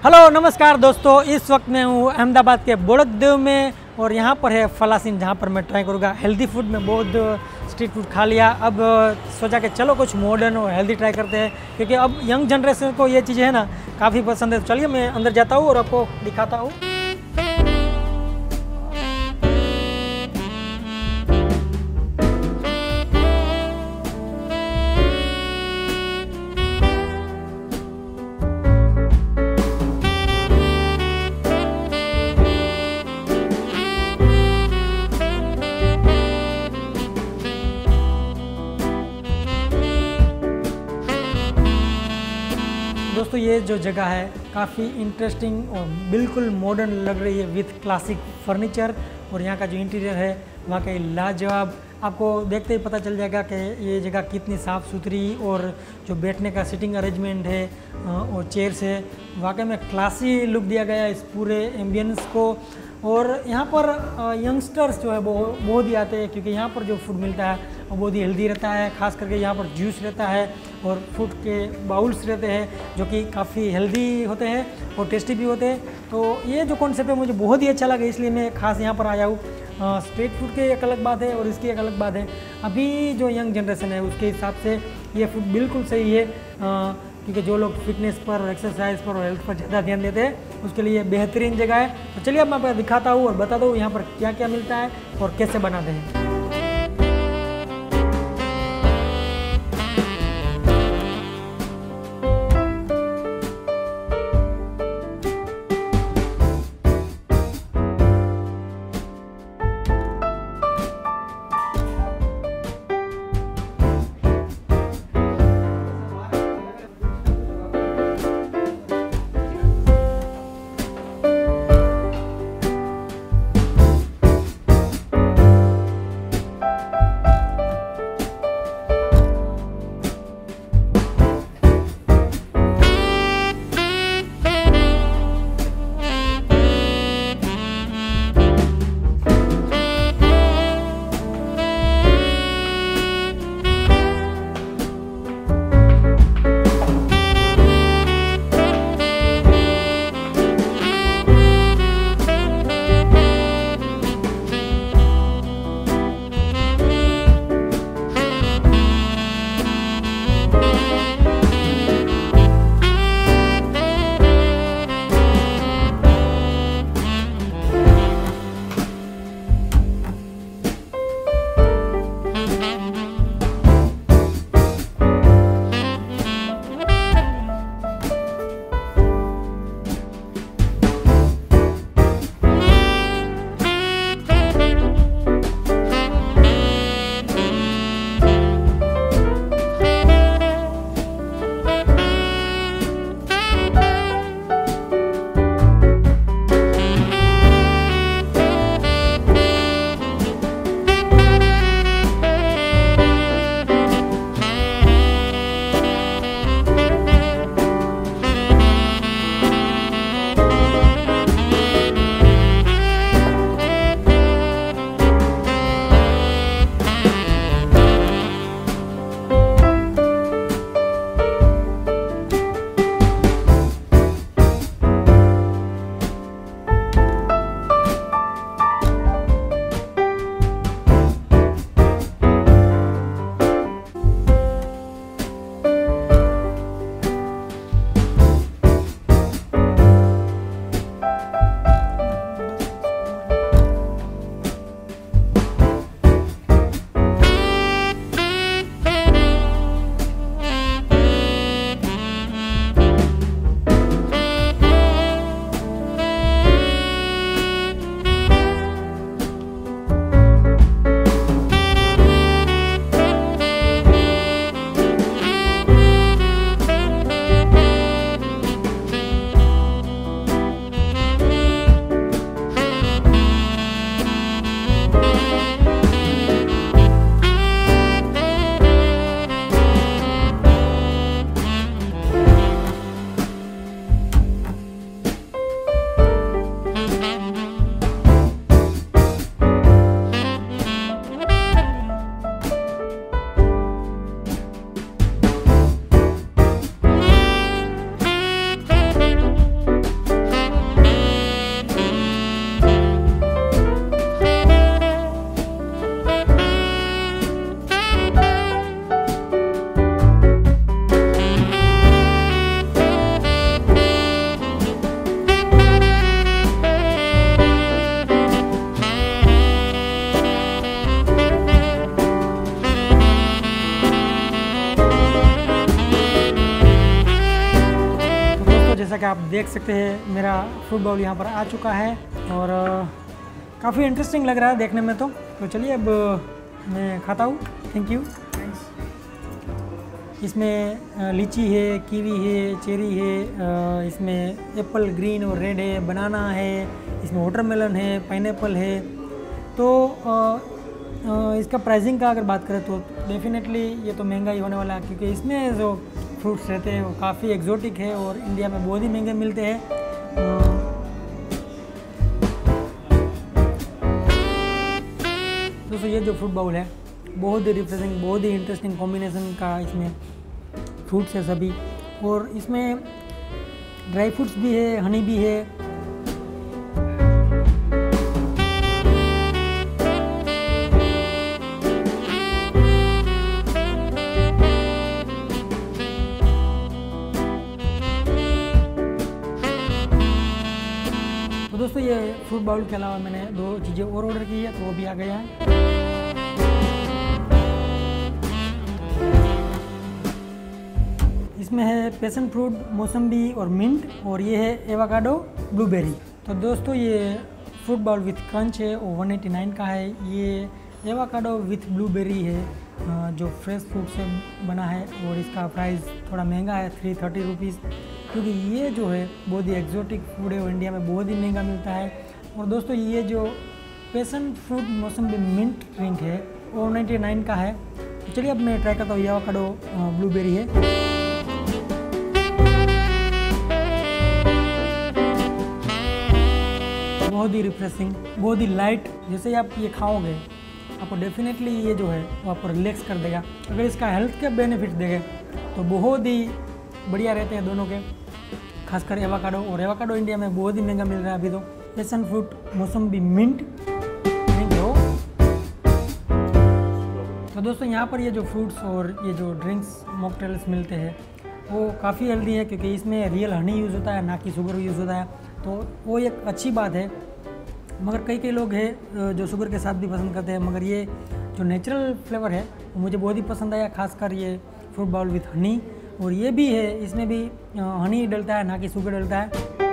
Hello नमस्कार दोस्तों, इस वक्त मैं हूँ अहमदाबाद के बोड़कदेव में और यहाँ पर है फलाशिन, जहाँ पर मैं ट्राई करूँगा हेल्दी फूड। में बहुत स्ट्रीट फूड खा लिया, अब सोचा कि चलो कुछ मॉडर्न और हेल्दी ट्राई करते हैं, क्योंकि अब यंग जनरेशन को ये चीज़ें है ना काफ़ी पसंद है। तो चलिए मैं अंदर जाता हूँ और आपको दिखाता हूँ। दोस्तों ये जो जगह है काफ़ी इंटरेस्टिंग और बिल्कुल मॉडर्न लग रही है विथ क्लासिक फर्नीचर, और यहाँ का जो इंटीरियर है वाकई लाजवाब। आपको देखते ही पता चल जाएगा कि ये जगह कितनी साफ़ सुथरी, और जो बैठने का सिटिंग अरेंजमेंट है और चेयर्स है, वाकई में क्लासी लुक दिया गया है इस पूरे एम्बियंस को। और यहाँ पर यंगस्टर्स जो है वो बहुत ही आते हैं, क्योंकि यहाँ पर जो फूड मिलता है वो बहुत ही हेल्दी रहता है। खास करके यहाँ पर जूस रहता है और फूड के बाउल्स रहते हैं जो कि काफ़ी हेल्दी होते हैं और टेस्टी भी होते हैं। तो ये जो कॉन्सेप्ट है मुझे बहुत ही अच्छा लगा, इसलिए मैं खास यहाँ पर आया हूँ। स्ट्रीट फूड की एक अलग बात है और इसकी एक अलग बात है। अभी जो यंग जनरेशन है उसके हिसाब से ये फूड बिल्कुल सही है, क्योंकि जो लोग फिटनेस पर, एक्सरसाइज पर और हेल्थ पर ज़्यादा ध्यान देते हैं उसके लिए बेहतरीन जगह है। तो चलिए अब मैं आपको दिखाता हूँ और बता दूँ यहाँ पर क्या क्या मिलता है और कैसे बनाते हैं। देख सकते हैं मेरा फ्रूट बाउल यहाँ पर आ चुका है और काफ़ी इंटरेस्टिंग लग रहा है देखने में। तो चलिए अब मैं खाता हूँ। Thank you. इसमें लीची है, कीवी है, चेरी है, इसमें एप्पल ग्रीन और रेड है, बनाना है, इसमें वाटरमेलन है, पाइनएप्पल है। तो इसका प्राइसिंग का अगर बात करें तो डेफिनेटली ये तो महंगा ही होने वाला है, क्योंकि इसमें जो फ्रूट्स रहते हैं वो काफ़ी एग्जॉटिक है और इंडिया में बहुत ही महंगे मिलते हैं। दोस्तों ये जो फ्रूट बाउल है बहुत ही रिफ्रेशिंग, बहुत ही इंटरेस्टिंग कॉम्बिनेशन का इसमें फ्रूट्स है सभी, और इसमें ड्राई फ्रूट्स भी है, हनी भी है। तो दोस्तों ये फ्रूट बाउल के अलावा मैंने 2 चीज़ें और ऑर्डर की है, तो वो भी आ गया है। इसमें है पैशन फ्रूट, मौसम्बी और मिंट, और ये है एवोकाडो ब्लूबेरी। तो दोस्तों ये फ्रूट बाउल विथ क्रंच है और 189 का है। ये एवोकाडो विथ ब्लूबेरी है जो फ्रेश फ्रूट से बना है, और इसका प्राइस थोड़ा महंगा है 330 रुपीज़, क्योंकि ये जो है बहुत ही एक्जोटिक फूड है और इंडिया में बहुत ही महंगा मिलता है। और दोस्तों ये जो पैशन फ्रूट मौसम्बी मिंट ड्रिंक है वो 99 का है। तो चलिए अब मैं ट्राई करता हूँ। एवोकाडो ब्लूबेरी है। बहुत ही रिफ्रेशिंग, बहुत ही लाइट। जैसे ही आप ये खाओगे आपको डेफिनेटली ये जो है वो आपको रिलैक्स कर देगा। अगर इसका हेल्थ के बेनिफिट देंगे तो बहुत ही बढ़िया रहते हैं दोनों के, खासकर एवोकाडो। और एवोकाडो इंडिया में बहुत ही महंगा मिल रहा है अभी। तो पैशन फ्रूट मौसम्बी मिंट ड्रिंक हो। तो दोस्तों यहाँ पर ये जो फ्रूट्स और ये जो ड्रिंक्स मॉकटेल्स मिलते हैं वो काफ़ी हेल्दी है, क्योंकि इसमें रियल हनी यूज़ होता है, ना कि शुगर यूज़ होता है। तो वो एक अच्छी बात है। मगर कई लोग हैं जो शुगर के साथ भी पसंद करते हैं, मगर ये जो नेचुरल फ्लेवर है वो मुझे बहुत ही पसंद आया, खासकर ये फ्रूट बाउल विथ हनी। और ये भी है, इसमें भी हनी डलता है, ना कि शुगर डलता है।